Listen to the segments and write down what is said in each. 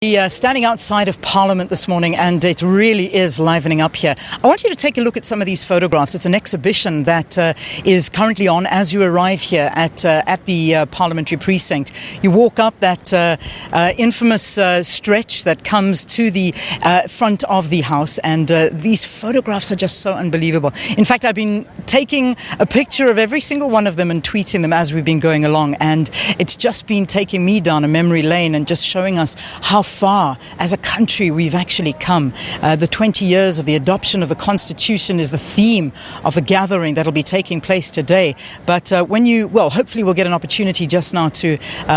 Standing outside of Parliament this morning, and it really is livening up here. I want you to take a look at some of these photographs. It's an exhibition that is currently on as you arrive here at the Parliamentary Precinct. You walk up that infamous stretch that comes to the front of the House, and these photographs are just so unbelievable. In fact, I've been taking a picture of every single one of them and tweeting them as we've been going along, and it's just been taking me down a memory lane and just showing us how far as a country we've actually come. The 20 years of the adoption of the Constitution is the theme of the gathering that'll be taking place today. But hopefully we'll get an opportunity just now to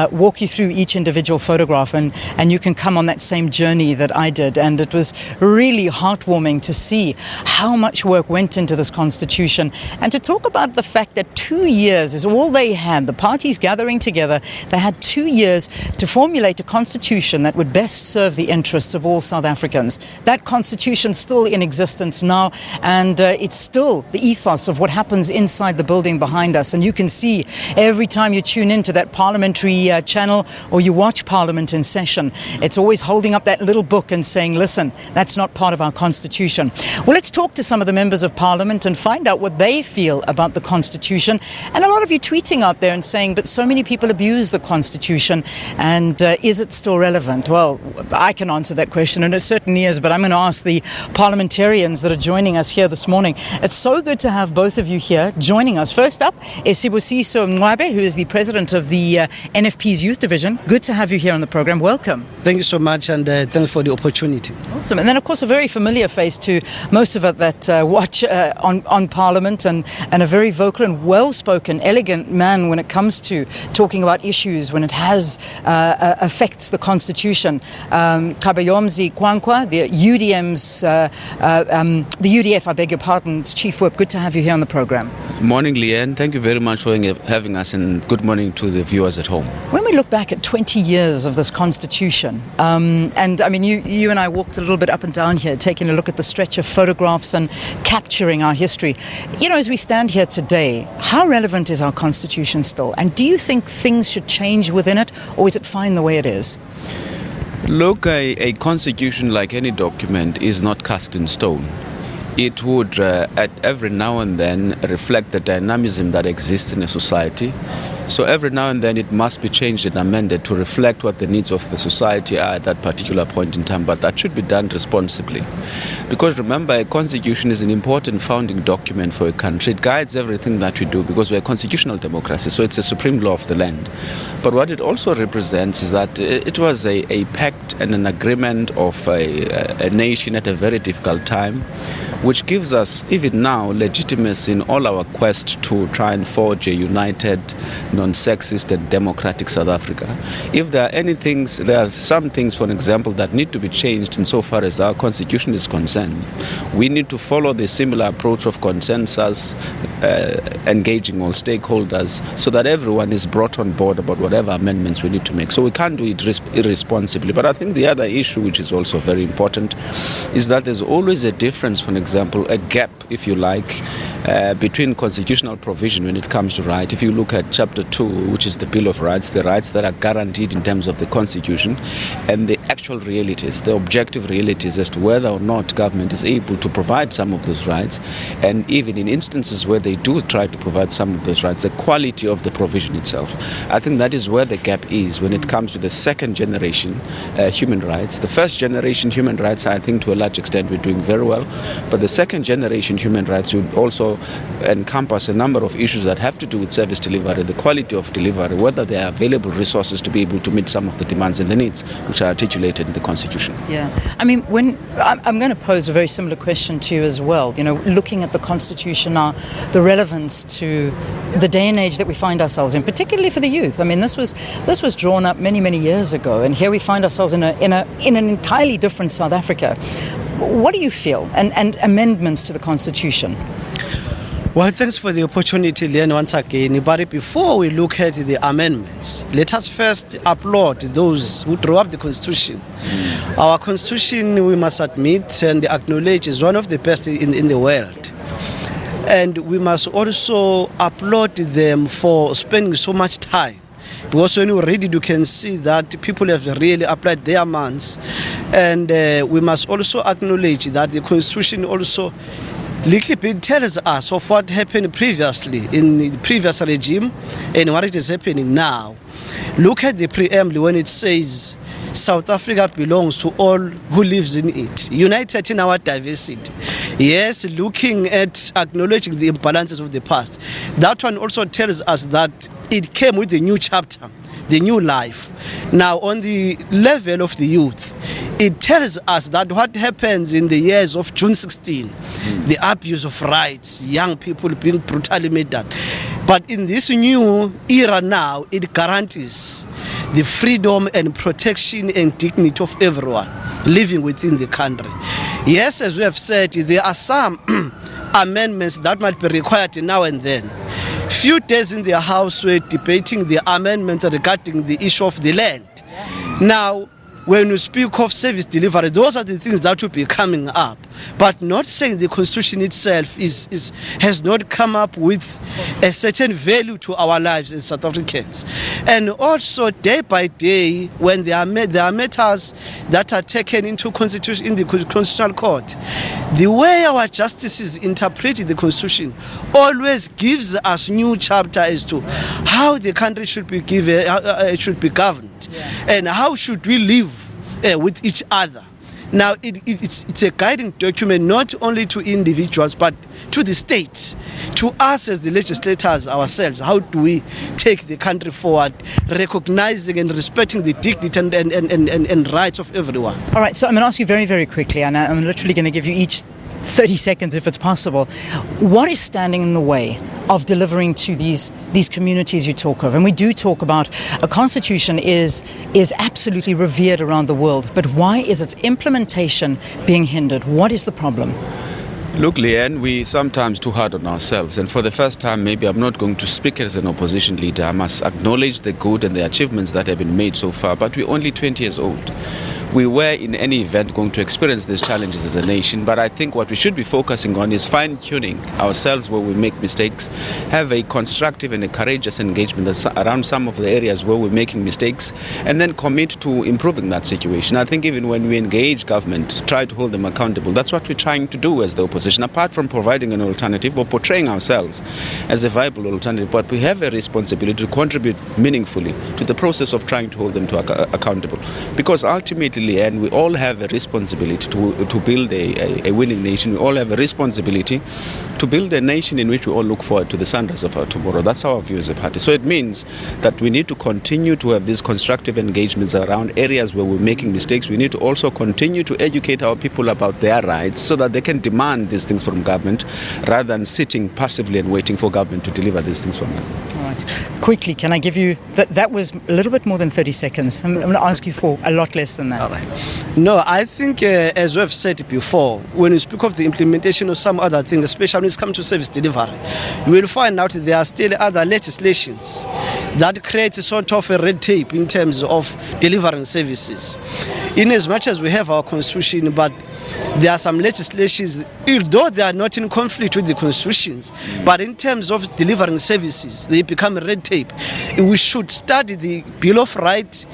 walk you through each individual photograph, and you can come on that same journey that I did. And it was really heartwarming to see how much work went into this Constitution, and to talk about the fact that 2 years is all they had. The parties gathering together, they had 2 years to formulate a Constitution that would best serve the interests of all South Africans. That Constitution's still in existence now, and it's still the ethos of what happens inside the building behind us. And you can see every time you tune into that parliamentary channel or you watch Parliament in session, it's always holding up that little book and saying, listen, that's not part of our Constitution. Well, let's talk to some of the members of Parliament and find out what they feel about the Constitution. And a lot of you tweeting out there and saying, but so many people abuse the Constitution, and is it still relevant? Well, I can answer that question, and it certainly is, but I'm going to ask the parliamentarians that are joining us here this morning. It's so good to have both of you here joining us. First up is Mncwabe, who is the president of the NFP's Youth Division. Good to have you here on the program. Welcome. Thank you so much, and thanks for the opportunity. Awesome. And then, of course, a very familiar face to most of us that watch on Parliament, and a very vocal and well-spoken, elegant man when it comes to talking about issues when it has affects the Constitution. Nkwankwa, the UDF, I beg your pardon, Chief Whip. Good to have you here on the program. Morning, Leanne. Thank you very much for having us, and good morning to the viewers at home. When we look back at 20 years of this Constitution, and I mean, you and I walked a little bit up and down here, taking a look at the stretch of photographs and capturing our history. You know, as we stand here today, how relevant is our Constitution still? And do you think things should change within it, or is it fine the way it is? Look, a constitution, like any document, is not cast in stone. It would, at every now and then, reflect the dynamism that exists in a society. So every now and then it must be changed and amended to reflect what the needs of the society are at that particular point in time. But that should be done responsibly. Because remember, a constitution is an important founding document for a country. It guides everything that we do, because we're a constitutional democracy, so it's the supreme law of the land. But what it also represents is that it was a pact and an agreement of a nation at a very difficult time, which gives us, even now, legitimacy in all our quest to try and forge a united, non-sexist and democratic South Africa. If there are some things, for example, that need to be changed insofar as our Constitution is concerned. We need to follow the similar approach of consensus, engaging all stakeholders, so that everyone is brought on board about whatever amendments we need to make. So we can't do it irresponsibly. But I think the other issue, which is also very important, is that there's always a difference, for example, a gap, if you like, between constitutional provision when it comes to right. If you look at Chapter 2, which is the Bill of Rights, the rights that are guaranteed in terms of the Constitution, and the actual realities, the objective realities as to whether or not government is able to provide some of those rights, and even in instances where they do try to provide some of those rights, the quality of the provision itself. I think that is where the gap is when it comes to the second generation human rights. The first generation human rights, I think to a large extent we're doing very well, but the second generation human rights would also encompass a number of issues that have to do with service delivery, the quality of delivery, whether there are available resources to be able to meet some of the demands and the needs which are articulated in the Constitution. Yeah, I mean, when I'm going to pose a very similar question to you as well. You know, looking at the Constitution now, the relevance to the day and age that we find ourselves in, particularly for the youth. I mean, this was drawn up many years ago, and here we find ourselves in an entirely different South Africa. What do you feel? And amendments to the Constitution? Well, thanks for the opportunity, Leanne, once again. But before we look at the amendments, let us first applaud those who drew up the Constitution. Our Constitution, we must admit and acknowledge, is one of the best in the world. And we must also applaud them for spending so much time because when you read it, you can see that people have really applied their minds. And we must also acknowledge that the Constitution also little bit tells us of what happened previously in the previous regime and what it is happening now. Look at the preamble when it says South Africa belongs to all who lives in it, united in our diversity. Yes, looking at acknowledging the imbalances of the past. That one also tells us that it came with a new chapter, the new life. Now, on the level of the youth, it tells us that what happens in the years of June 16, the abuse of rights, young people being brutally murdered. But in this new era now, it guarantees the freedom and protection and dignity of everyone living within the country. Yes, as we have said, there are some amendments that might be required now and then. Few days in the House were debating the amendments regarding the issue of the land. Now, when you speak of service delivery, those are the things that will be coming up. But not saying the Constitution itself has not come up with a certain value to our lives as South Africans. And also, day by day, when there are matters that are taken into in the Constitutional Court, the way our justices interpret the Constitution always gives us new chapter as to how the country should be governed, and how should we live with each other. Now, it's a guiding document not only to individuals but to the state, to us as the legislators ourselves. How do we take the country forward, recognizing and respecting the dignity and rights of everyone? All right, so I'm going to ask you very, very quickly, and I'm literally going to give you each 30 seconds if it's possible. What is standing in the way of delivering to these communities you talk of? And we do talk about a constitution is absolutely revered around the world, but why is its implementation being hindered? What is the problem? Look, Leanne, we sometimes too hard on ourselves, and for the first time, maybe I'm not going to speak as an opposition leader. I must acknowledge the good and the achievements that have been made so far, but we're only 20 years old. We were, in any event, going to experience these challenges as a nation, but I think what we should be focusing on is fine-tuning ourselves where we make mistakes, have a constructive and a courageous engagement around some of the areas where we're making mistakes, and then commit to improving that situation. I think even when we engage government, try to hold them accountable, that's what we're trying to do as the opposition, apart from providing an alternative or portraying ourselves as a viable alternative. But we have a responsibility to contribute meaningfully to the process of trying to hold them accountable, because ultimately, and we all have a responsibility to build a winning nation. We all have a responsibility to build a nation in which we all look forward to the sunrise of our tomorrow. That's our view as a party. So it means that we need to continue to have these constructive engagements around areas where we're making mistakes. We need to also continue to educate our people about their rights so that they can demand these things from government rather than sitting passively and waiting for government to deliver these things from them. All right. Quickly, can I give you, that was a little bit more than 30 seconds. I'm going to ask you for a lot less than that. No, I think, as we have said before, when you speak of the implementation of some other things, especially when it comes to service delivery, you will find out there are still other legislations that create a sort of a red tape in terms of delivering services. In as much as we have our constitution, but there are some legislations, although they are not in conflict with the constitutions, but in terms of delivering services, they become a red tape. We should study the Bill of Rights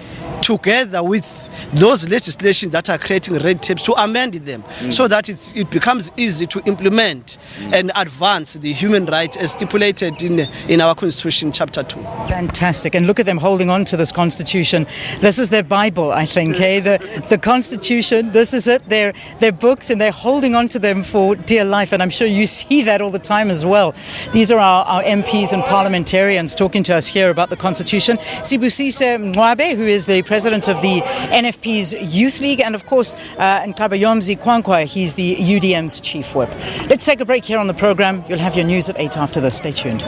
together with those legislations that are creating red tapes, to amend them so that it becomes easy to implement and advance the human rights as stipulated in our Constitution, Chapter 2. Fantastic. And look at them holding on to this Constitution. This is their Bible, I think. Hey? The Constitution, this is it. They're books, and they're holding on to them for dear life. And I'm sure you see that all the time as well. These are our MPs and parliamentarians talking to us here about the Constitution. Sibusise Mncwabe, who is the president of the NFP's Youth League, and of course Nkwankwa, he's the UDM's chief whip. Let's take a break here on the program. You'll have your news at 8 after this. Stay tuned.